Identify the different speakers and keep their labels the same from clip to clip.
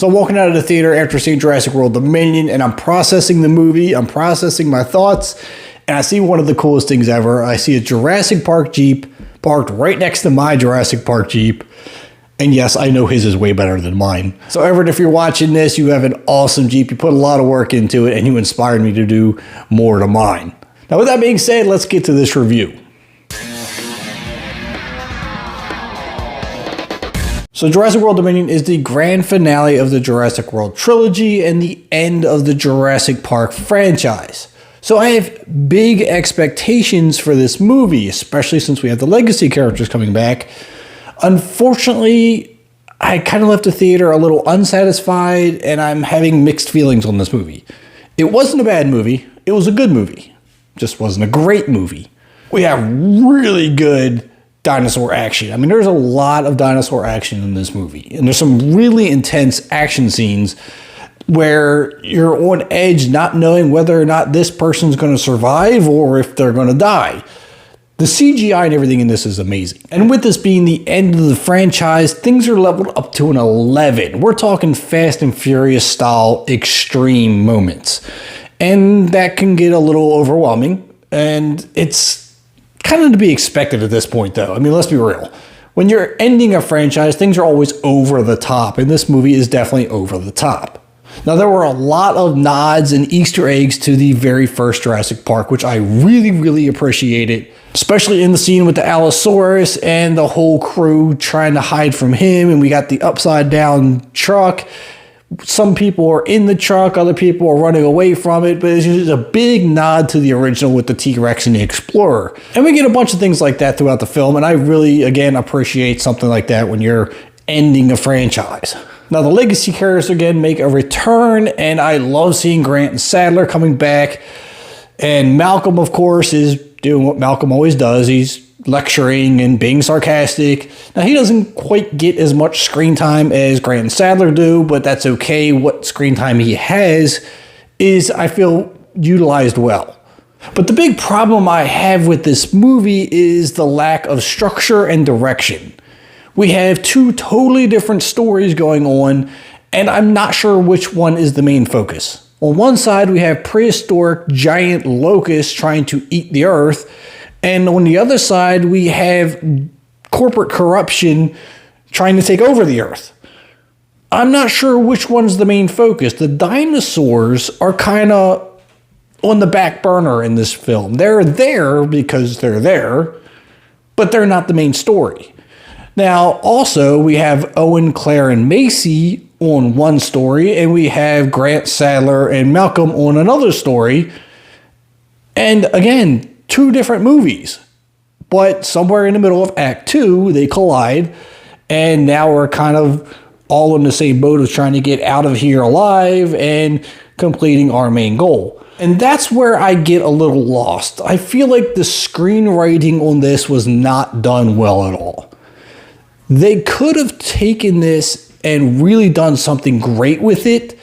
Speaker 1: So I'm walking out of the theater after seeing Jurassic World Dominion, and I'm processing the movie, I'm processing my thoughts, and I see one of the coolest things ever. I see a Jurassic Park Jeep parked right next to my Jurassic Park Jeep. And yes, I know his is way better than mine. So Everett, if you're watching this, you have an awesome Jeep. You put a lot of work into it, and you inspired me to do more to mine. Now, with that being said, let's get to this review. So Jurassic World Dominion is the grand finale of the Jurassic World Trilogy and the end of the Jurassic Park franchise. So I have big expectations for this movie, especially since we have the legacy characters coming back. Unfortunately, I kind of left the theater a little unsatisfied, and I'm having mixed feelings on this movie. It wasn't a bad movie. It was a good movie. Just wasn't a great movie. We have really good dinosaur action. I mean, there's a lot of dinosaur action in this movie, and there's some really intense action scenes where you're on edge not knowing whether or not this person's going to survive or if they're going to die. The CGI and everything in this is amazing. And with this being the end of the franchise, things are leveled up to an 11. We're talking Fast and Furious style extreme moments. And that can get a little overwhelming. And it's kind of to be expected at this point, though. I mean, let's be real. When you're ending a franchise, things are always over the top. And this movie is definitely over the top. Now, there were a lot of nods and Easter eggs to the very first Jurassic Park, which I really, really appreciated, especially in the scene with the Allosaurus and the whole crew trying to hide from him. And we got the upside down truck. Some people are in the truck, other people are running away from it, but it's just a big nod to the original with the T-Rex and the Explorer. And we get a bunch of things like that throughout the film, and I really, again, appreciate something like that when you're ending a franchise. Now, the legacy characters again make a return, and I love seeing Grant and Sadler coming back. And Malcolm, of course, is doing what Malcolm always does. He's lecturing and being sarcastic. Now, he doesn't quite get as much screen time as Grant and Sadler do, but that's okay. What screen time he has is, I feel, utilized well. But the big problem I have with this movie is the lack of structure and direction. We have two totally different stories going on, and I'm not sure which one is the main focus. On one side, we have prehistoric giant locusts trying to eat the earth, and on the other side, we have corporate corruption trying to take over the earth. I'm not sure which one's the main focus. The dinosaurs are kind of on the back burner in this film. They're there because they're there, but they're not the main story. Now, also, we have Owen, Claire, and Macy on one story, and we have Grant, Sadler, and Malcolm on another story. And again, two different movies. But somewhere in the middle of Act 2, they collide, and now we're kind of all in the same boat of trying to get out of here alive and completing our main goal. And that's where I get a little lost. I feel like the screenwriting on this was not done well at all. They could have taken this and really done something great with it,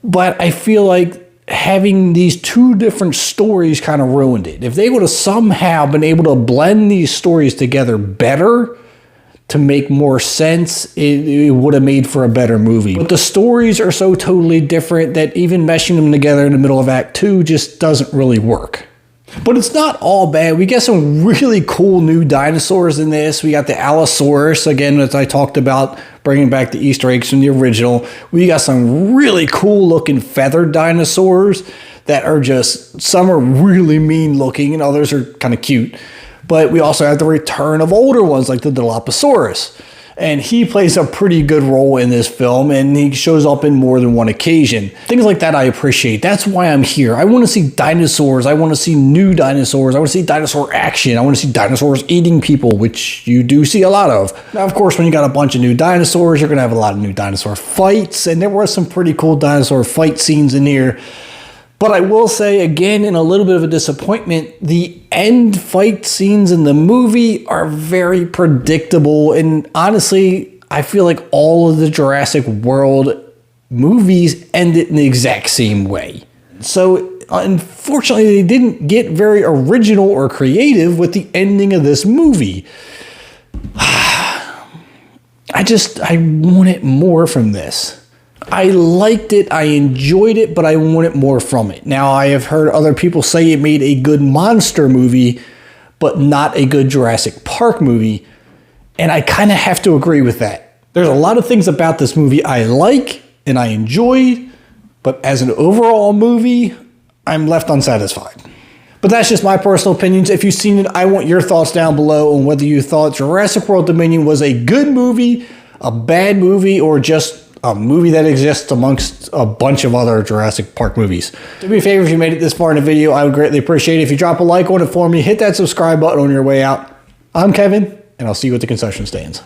Speaker 1: but I feel like having these two different stories kind of ruined it. If they would have somehow been able to blend these stories together better to make more sense, it would have made for a better movie. But the stories are so totally different that even meshing them together in the middle of Act 2 just doesn't really work. But it's not all bad. We get some really cool new dinosaurs in this. We got the Allosaurus, again, as I talked about, bringing back the Easter eggs from the original. We got some really cool looking feathered dinosaurs that are just, some are really mean looking and others are kind of cute. But we also have the return of older ones like the Dilophosaurus. And he plays a pretty good role in this film, and he shows up in more than one occasion. Things like that I appreciate. That's why I'm here. I want to see dinosaurs. I want to see new dinosaurs. I want to see dinosaur action. I want to see dinosaurs eating people, which you do see a lot of. Now, of course, when you got a bunch of new dinosaurs, you're going to have a lot of new dinosaur fights, and there were some pretty cool dinosaur fight scenes in here. But I will say, again, in a little bit of a disappointment, the end fight scenes in the movie are very predictable. And honestly, I feel like all of the Jurassic World movies ended in the exact same way. So unfortunately, they didn't get very original or creative with the ending of this movie. I wanted more from this. I liked it, I enjoyed it, but I wanted more from it. Now, I have heard other people say it made a good monster movie, but not a good Jurassic Park movie, and I kind of have to agree with that. There's a lot of things about this movie I like and I enjoyed, but as an overall movie, I'm left unsatisfied. But that's just my personal opinions. If you've seen it, I want your thoughts down below on whether you thought Jurassic World Dominion was a good movie, a bad movie, or just a movie that exists amongst a bunch of other Jurassic Park movies. Do me a favor, if you made it this far in the video, I would greatly appreciate it if you drop a like on it for me, hit that subscribe button on your way out. I'm Kevin, and I'll see you at the concession stands.